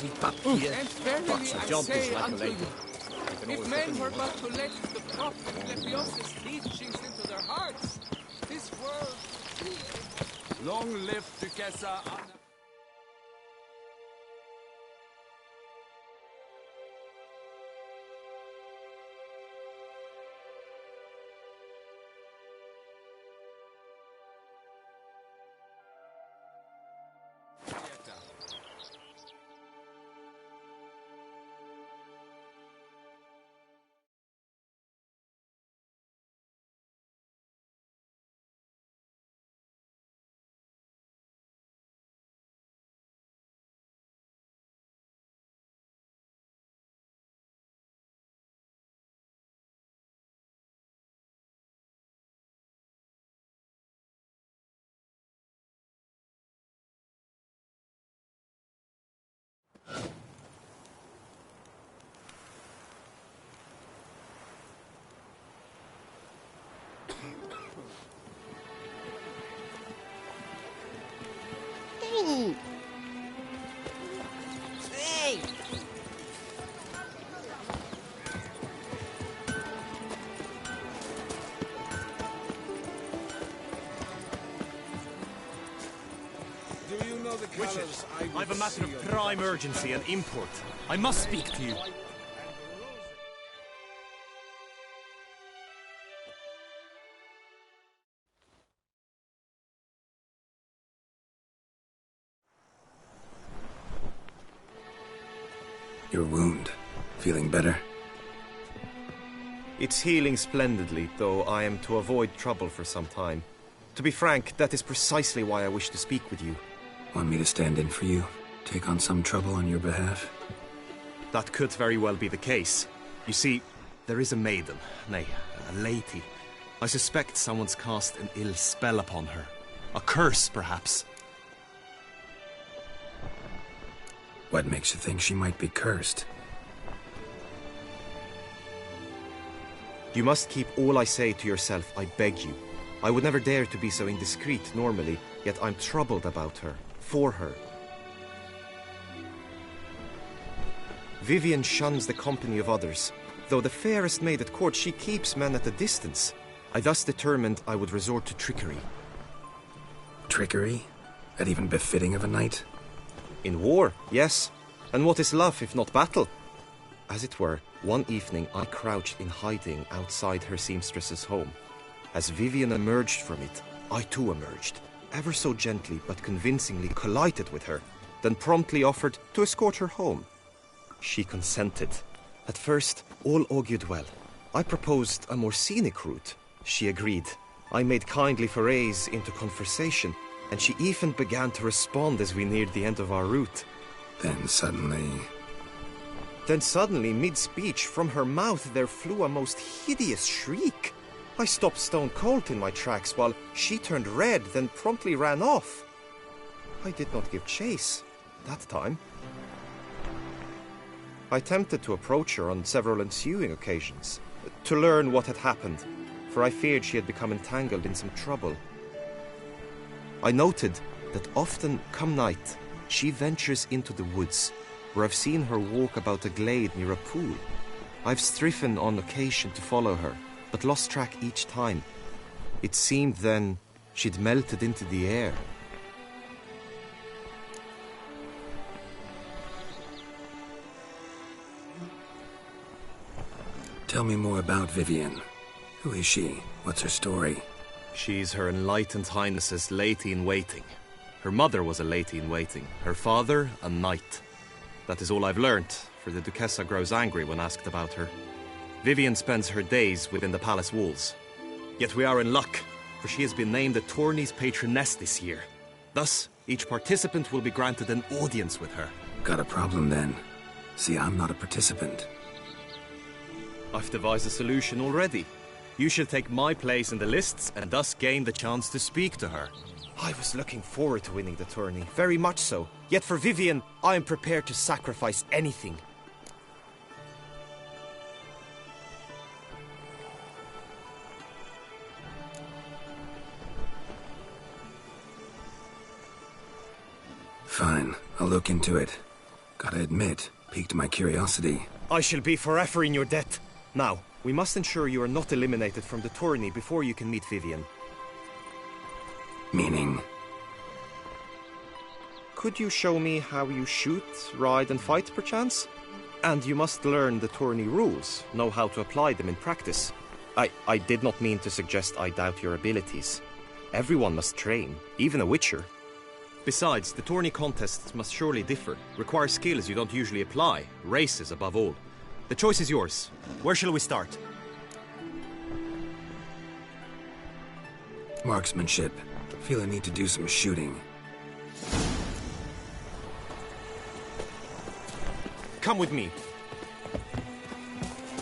sweep up here. And verily But I jump say is like a unto lady. you, if men were but to let the prophet Lepiosis' teachings into their hearts, this world would be a... Long live Duquesa Anna. Hey! Do you know the colors I I've a matter of prime urgency and import. I must speak to you. Your wound. Feeling better? It's healing splendidly, though I am to avoid trouble for some time. To be frank, that is precisely why I wish to speak with you. Want me to stand in for you? Take on some trouble on your behalf? That could very well be the case. You see, there is a maiden, nay, a lady. I suspect someone's cast an ill spell upon her. A curse, perhaps. What makes you think she might be cursed? You must keep all I say to yourself, I beg you. I would never dare to be so indiscreet normally, yet I'm troubled about her, for her. Vivienne shuns the company of others. Though the fairest maid at court, she keeps men at a distance. I thus determined I would resort to trickery. Trickery? That even befitting of a knight? In war, yes. And what is love if not battle? As it were, one evening I crouched in hiding outside her seamstress's home. As Vivienne emerged from it, I too emerged, ever so gently but convincingly collided with her, then promptly offered to escort her home. She consented. At first, all augured well. I proposed a more scenic route. She agreed. I made kindly forays into conversation, and she even began to respond as we neared the end of our route. Then suddenly, mid-speech, from her mouth there flew a most hideous shriek. I stopped stone cold in my tracks while she turned red, then promptly ran off. I did not give chase that time. I attempted to approach her on several ensuing occasions, to learn what had happened, for I feared she had become entangled in some trouble. I noted that often, come night, she ventures into the woods, where I've seen her walk about a glade near a pool. I've striven on occasion to follow her, but lost track each time. It seemed then she'd melted into the air. tell me more about Vivienne. Who is she? What's her story? She's Her Enlightened Highness's lady-in-waiting. Her mother was a lady-in-waiting, her father a knight. That is all I've learnt, for the Duquesa grows angry when asked about her. Vivienne spends her days within the palace walls. Yet we are in luck, for she has been named the tourney's patroness this year. Thus, each participant will be granted an audience with her. Got a problem then. See, I'm not a participant. I've devised a solution already. You shall take my place in the lists and thus gain the chance to speak to her. I was looking forward to winning the tourney, very much so. Yet for Vivienne, I am prepared to sacrifice anything. Fine, I'll look into it. Gotta admit, piqued my curiosity. I shall be forever in your debt. Now, we must ensure you are not eliminated from the tourney before you can meet Vivian. Meaning? Could you show me how you shoot, ride and fight, perchance? And you must learn the tourney rules, know how to apply them in practice. I did not mean to suggest I doubt your abilities. Everyone must train, even a witcher. Besides, the tourney contests must surely differ, require skills you don't usually apply, races above all. The choice is yours. Where shall we start? Marksmanship. Feel I need to do some shooting. Come with me.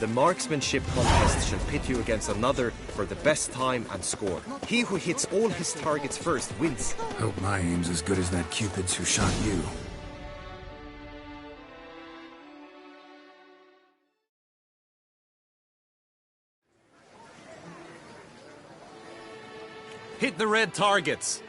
The marksmanship contest shall pit you against another for the best time and score. He who hits all his targets first wins. Hope my aim's as good as that Cupid's who shot you. Hit the red targets.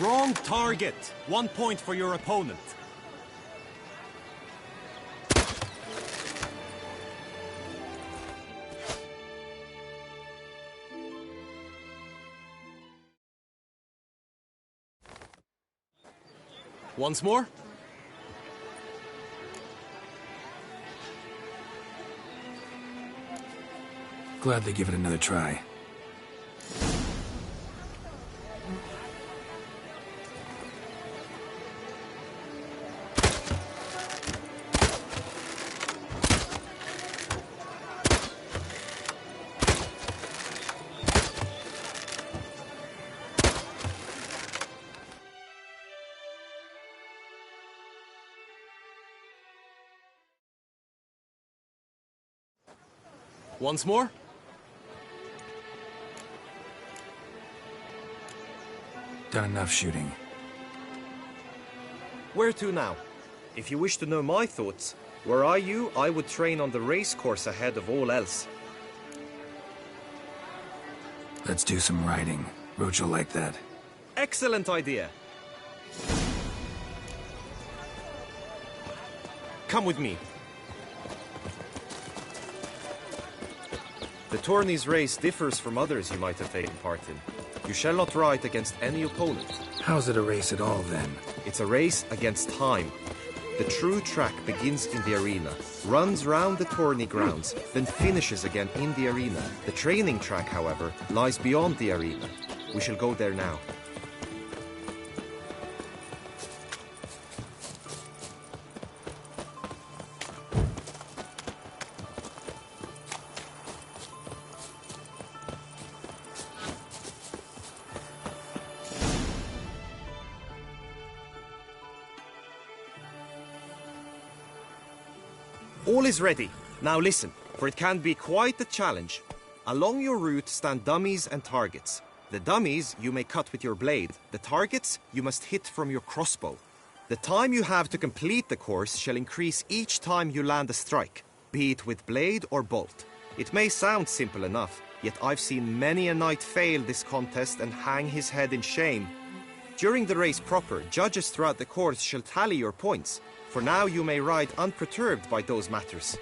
Wrong target. 1 point for your opponent. Once more. Glad they give it another try. Once more. Done enough shooting. Where to now? If you wish to know my thoughts, were I you, I would train on the race course ahead of all else. Let's do some riding. Roach will like that. Excellent idea. Come with me. The tourney's race differs from others you might have taken part in. You shall not ride against any opponent. How's it a race at all, then? It's a race against time. The true track begins in the arena, runs round the tourney grounds, then finishes again in the arena. The training track, however, lies beyond the arena. We shall go there now. All is ready. Now listen, for it can be quite a challenge. Along your route stand dummies and targets. The dummies you may cut with your blade. The targets you must hit from your crossbow. The time you have to complete the course shall increase each time you land a strike, be it with blade or bolt. It may sound simple enough, yet I've seen many a knight fail this contest and hang his head in shame. During the race proper, judges throughout the course shall tally your points. For now you may ride unperturbed by those matters.